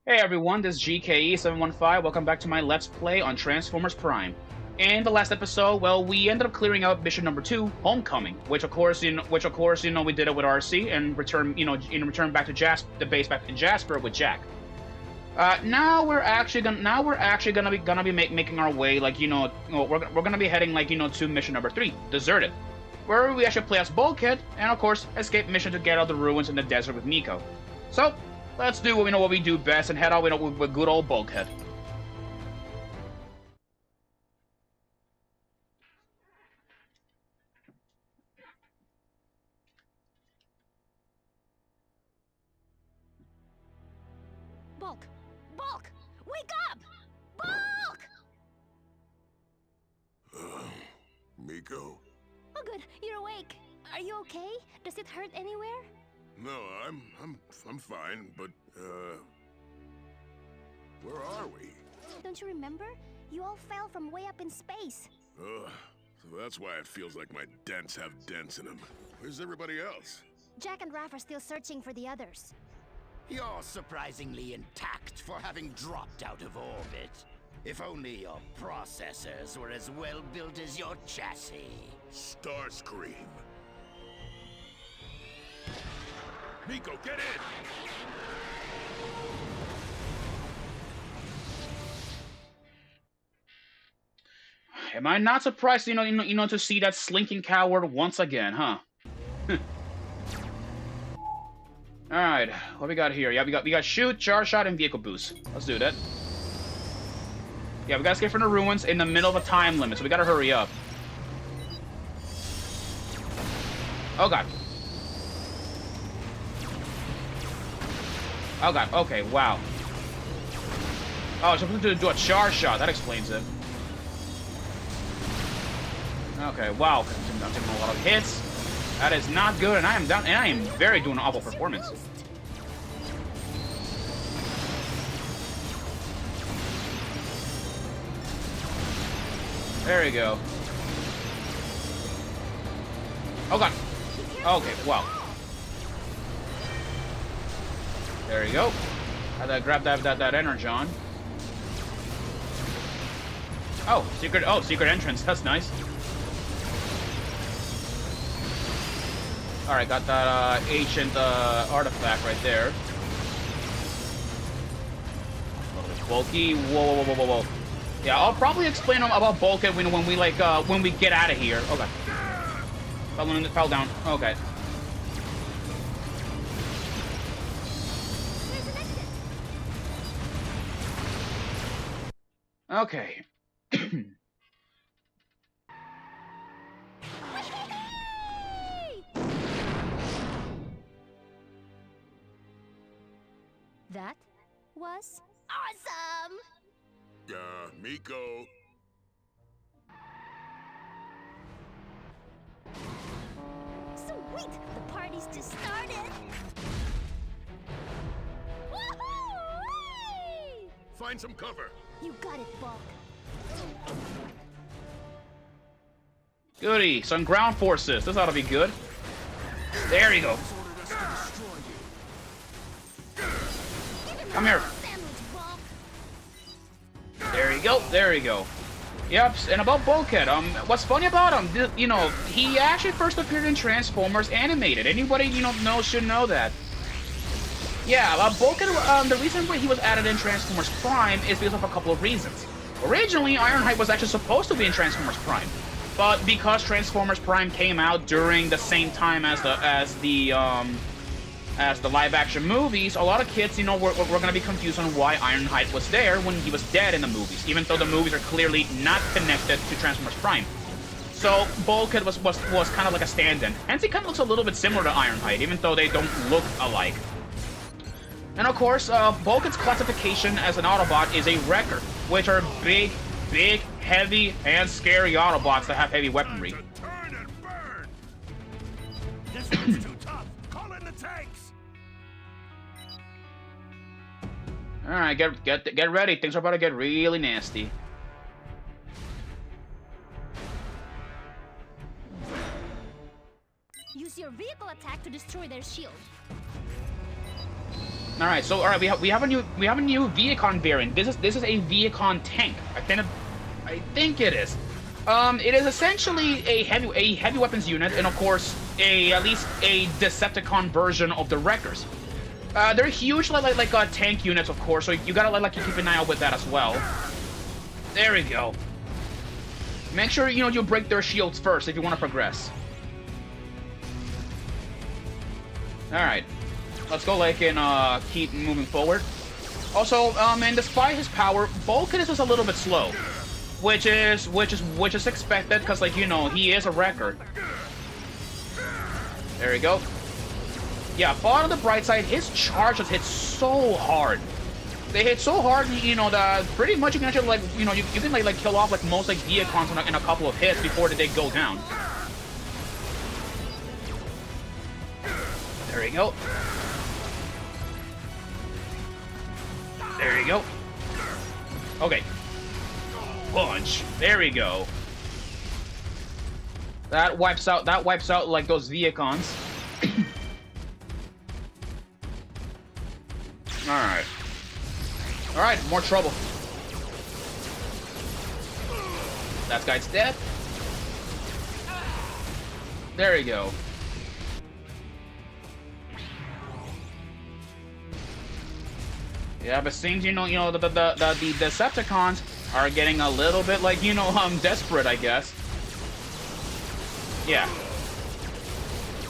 Hey everyone, this is GKE715. Welcome back to my Let's Play on Transformers Prime. In the last episode, well, we ended up clearing out mission number 2, Homecoming, which of course, we did it with RC and return back to the base back in Jasper with Jack. Now we're actually gonna be making our way, we're gonna be heading to mission number 3, Deserted, where we actually play as Bulkhead and of course escape mission to get out the ruins in the desert with Nico. So let's do what we do best and head out with good old Bulkhead. Bulk! Bulk! Wake up! Bulk! Nico? Oh good, you're awake. Are you okay? Does it hurt anywhere? No, I'm fine, but, where are we? Don't you remember? You all fell from way up in space. Ugh, so that's why it feels like my dents have dents in them. Where's everybody else? Jack and Raph are still searching for the others. You're surprisingly intact for having dropped out of orbit. If only your processors were as well built as your chassis. Starscream. Nico, get in! Am I not surprised, to see that slinking coward once again, huh? All right, what we got here? Yeah, we got shoot, charge shot, and vehicle boost. Let's do that. Yeah, we gotta escape from the ruins in the middle of a time limit, so we gotta hurry up. Oh god. Oh god. Okay. Wow. Oh, so I'm supposed to do a charge shot. That explains it. Okay, wow, I'm taking a lot of hits. That is not good, and I am very doing an awful performance. There we go. Oh god. Okay, wow. There you go. Had to grab that energon. Oh, secret entrance. That's nice. Alright, got that ancient artifact right there. A little bit bulky. Whoa. Yeah, I'll probably explain about Bulkhead when we get out of here. Okay. Fell down. Okay. Okay. That was awesome! Miko. Sweet! The party's just started! Woohoo! Find some cover. You got it, Bulk. Goody. Some ground forces. This ought to be good. There you go. Come here. There you go. Yep, and about Bulkhead, what's funny about him, he actually first appeared in Transformers Animated. Anybody, should know that. Yeah, Bulkhead, the reason why he was added in Transformers Prime is because of a couple of reasons. Originally, Ironhide was actually supposed to be in Transformers Prime, but because Transformers Prime came out during the same time as the live-action movies, a lot of kids, were going to be confused on why Ironhide was there when he was dead in the movies, even though the movies are clearly not connected to Transformers Prime. So Bulkhead was kind of like a stand-in. Hence, he kind of looks a little bit similar to Ironhide, even though they don't look alike. And of course, Bulkhead's classification as an Autobot is a Wrecker, which are big, heavy, and scary Autobots that have heavy weaponry. Turn and burn! This one's too tough. Call in the tanks. All right, get ready. Things are about to get really nasty. Use your vehicle attack to destroy their shield. All right, so all right, we have a new Viacon variant. This is a Viacon tank. I think it is. It is essentially a heavy weapons unit, and of course at least a Decepticon version of the Wreckers. They're huge like tank units, of course. So you gotta like keep an eye out with that as well. There we go. Make sure you break their shields first if you want to progress. All right. Let's go and keep moving forward. Also, and despite his power, Bulkhead is just a little bit slow, which is expected because he is a wrecker. There we go. Yeah, but on the bright side, his charges hit so hard. They hit so hard, that pretty much you can actually you can kill off most Viacons in a couple of hits before they go down. There we go. There you go. Okay. Punch. There we go. That wipes out like those Viacons. Alright. Alright, more trouble. That guy's dead. There we go. Yeah, but seems the Decepticons are getting a little bit desperate, I guess. Yeah.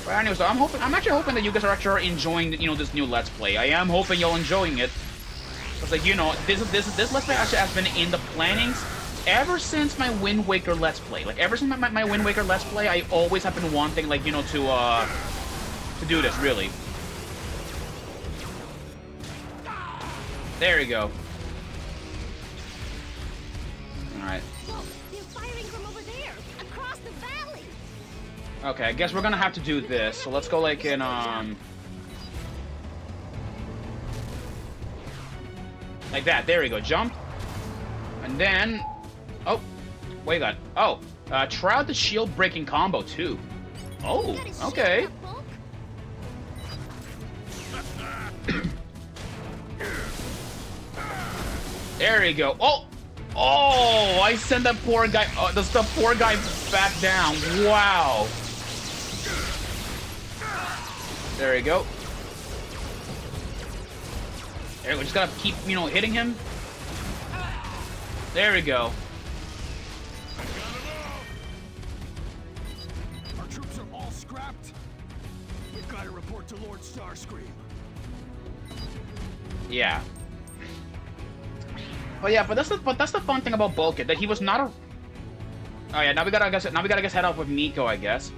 But anyway, so I'm actually hoping that you guys are actually enjoying this new Let's Play. I am hoping you're enjoying it. It's this Let's Play actually has been in the plannings ever since my Wind Waker Let's Play. Ever since my Wind Waker Let's Play, I always have been wanting to do this, really. There you go. Alright. Whoa, they're firing from over there, across the valley. Okay, I guess we're gonna have to do this. So let's go like that. There we go. Jump. And then oh, what you got? Oh, try out the shield breaking combo too. Oh, okay. There you go. Oh! Oh! I sent that poor guy... the poor guy back down. Wow. There you go. There we just gotta keep, hitting him. There we go. Our troops are all scrapped. We've got to report to Lord Starscream. Yeah. But yeah, but that's the fun thing about Bulkhead, that he was not a... Oh yeah, now we gotta guess head off with Miko, I guess.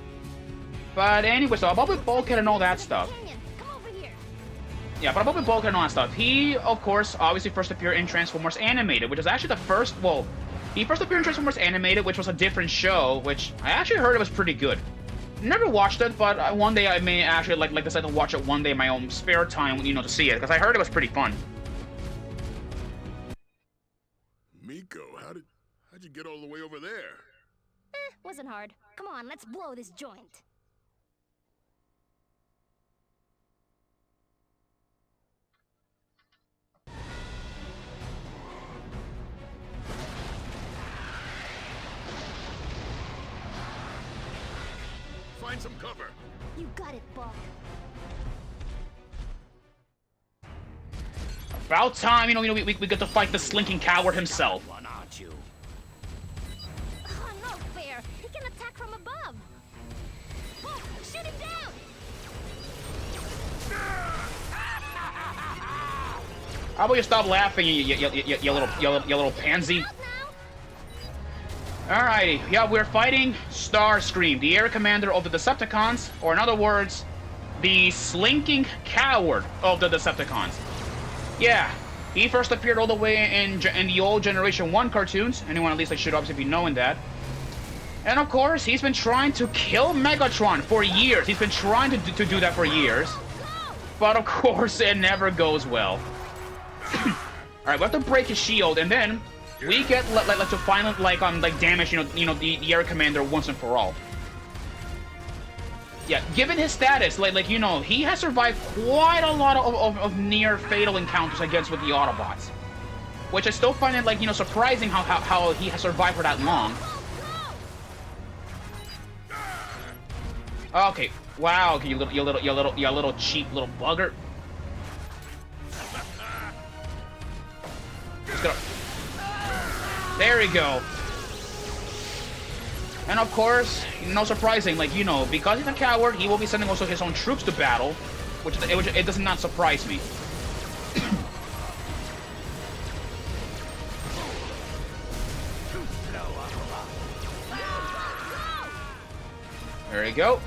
But anyway, so about with Bulkhead and all that stuff. Come over here. Yeah, but about with Bulkhead and all that stuff, he, of course, obviously first appeared in Transformers Animated, which is actually the first, well, he first appeared in Transformers Animated, which was a different show, which I actually heard it was pretty good. Never watched it, but one day I may actually, decide to watch it one day in my own spare time, to see it, because I heard it was pretty fun. Miko, how'd you get all the way over there? Wasn't hard. Come on, let's blow this joint. Find some cover. You got it, Bulk. About time, we get to fight the slinking coward himself. One, aren't you? Oh, no fair. He can attack from above. Bulk, shoot him down. How about you stop laughing, you little pansy? Out now. Alrighty, yeah, we're fighting Starscream, the air commander of the Decepticons, or in other words, the slinking coward of the Decepticons. Yeah, he first appeared all the way in the old Generation 1 cartoons. Anyone at least should obviously be knowing that. And of course, he's been trying to kill Megatron for years. He's been trying to do that for years. But of course, it never goes well. Alright, we have to break his shield, and then we get to finally damage the air commander once and for all. Yeah, given his status, like you know, he has survived quite a lot of near fatal encounters against with the Autobots, which I still find it like, you know, surprising how he has survived for that long. Okay, wow, you little cheap little bugger. Just gonna... There we go. And of course, no surprising, like, you know, because he's a coward, he will be sending also his own troops to battle, which it does not surprise me. There you go.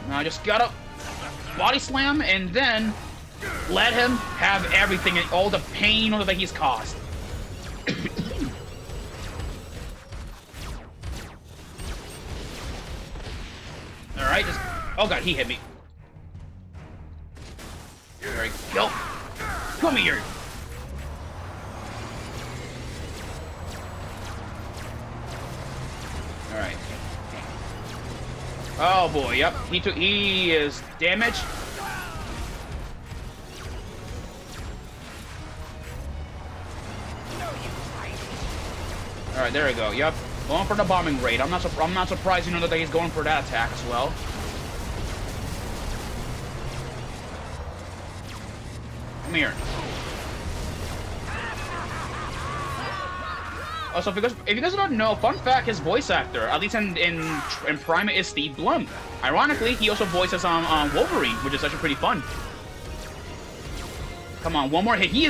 Now I just gotta body slam and then let him have everything and all the pain that he's caused. Alright, just... Oh god, he hit me. There we go. Come here. Alright. Oh boy, yep. He is damaged. Alright, there we go, yep. Going for the bombing raid. I'm not surprised, you know, that he's going for that attack as well. Come here. Also, if you guys don't know, fun fact, his voice actor, at least in Prime, is Steve Blum. Ironically, he also voices on Wolverine, which is actually pretty fun. Come on, one more hit. He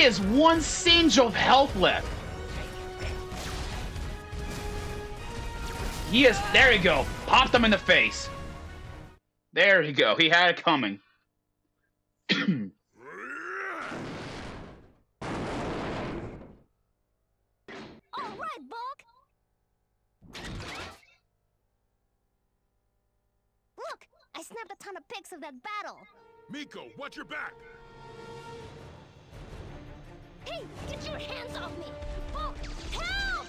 is one singe of health left. He is, there you go. Popped him in the face. There you go. He had it coming. I snapped a ton of pics of that battle. Miko, watch your back! Hey, get your hands off me! Bulk, help!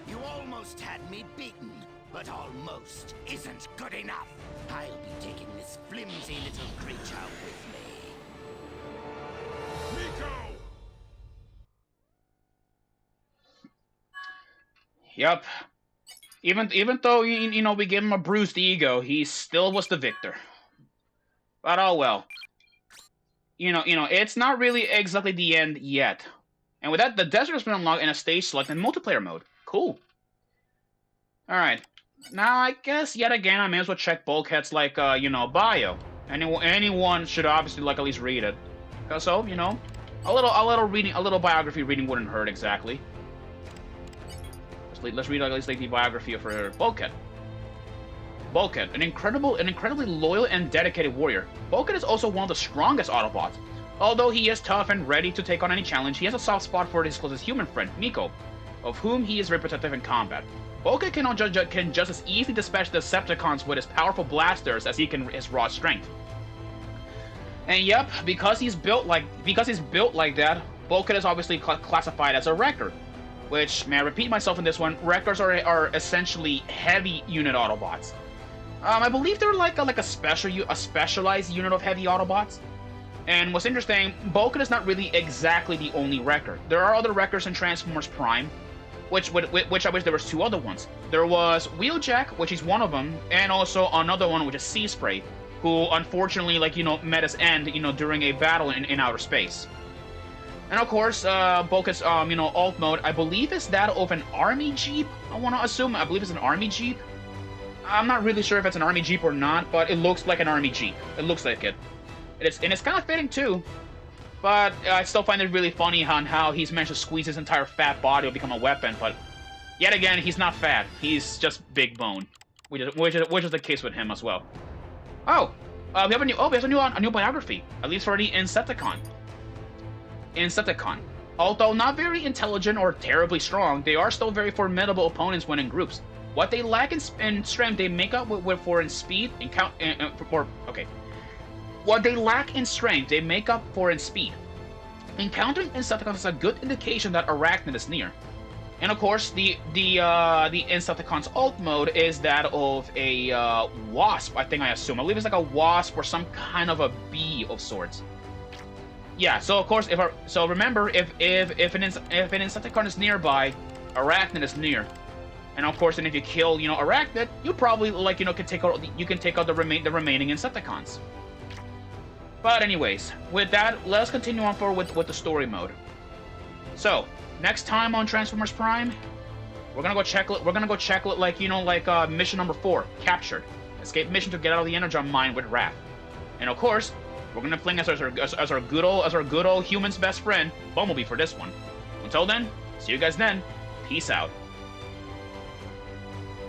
You almost had me beaten, but almost isn't good enough. I'll be taking this flimsy little creature with me. Miko! Yep. Even though, you know, we gave him a bruised ego, he still was the victor. But oh well. You know, it's not really exactly the end yet. And with that, the desert has been unlocked in a stage select in multiplayer mode. Cool. Alright. Now, I guess, yet again, I may as well check Bulkhead's, like, you know, bio. Anyone should obviously, like, at least read it. So, you know, a little biography reading wouldn't hurt exactly. Let's read at least like the biography of Bulkhead. Bulkhead, an incredibly loyal and dedicated warrior. Bulkhead is also one of the strongest Autobots. Although he is tough and ready to take on any challenge, he has a soft spot for his closest human friend, Miko, of whom he is very protective in combat. Bulkhead can just as easily dispatch the Decepticons with his powerful blasters as he can his raw strength. And yep, because he's built like that, Bulkhead is obviously classified as a wrecker. Which, may I repeat myself in this one, Wreckers are essentially heavy unit Autobots. I believe they're like a specialized unit of heavy Autobots. And what's interesting, Bulkhead is not really exactly the only Wrecker. There are other Wreckers in Transformers Prime, which I wish there was two other ones. There was Wheeljack, which is one of them, and also another one, which is Sea Spray, who unfortunately, like, you know, met his end, you know, during a battle in outer space. And of course, Bulkhead's, you know, alt mode, I believe is that of an army jeep. I want to assume, I believe it's an army jeep. I'm not really sure if it's an army jeep or not, but it looks like an army jeep. It looks like it. And it's kind of fitting too. But I still find it really funny on how he's managed to squeeze his entire fat body to become a weapon. But yet again, he's not fat. He's just big bone, which is the case with him as well. Oh, we have a new biography, at least for the Insecticon. Although not very intelligent or terribly strong, they are still very formidable opponents when in groups. What they lack in strength, they make up for in speed. What they lack in strength, they make up for in speed. Encountering Insecticons is a good indication that Arachnid is near. And of course, the Insecticons alt mode is that of a wasp. I believe it's like a wasp or some kind of a bee of sorts. Yeah. So of course, remember, if an Insecticon is nearby, Arachnid is near. And of course, if you kill, Arachnid, you probably can take out the remaining Insecticons. But anyways, with that, let's continue on forward with the story mode. So next time on Transformers Prime, we're gonna go check mission number 4, Captured, escape mission to get out of the Energon mine with Wrath. And of course, we're gonna fling as our good old human's best friend, Bumblebee, for this one. Until then, see you guys then. Peace out.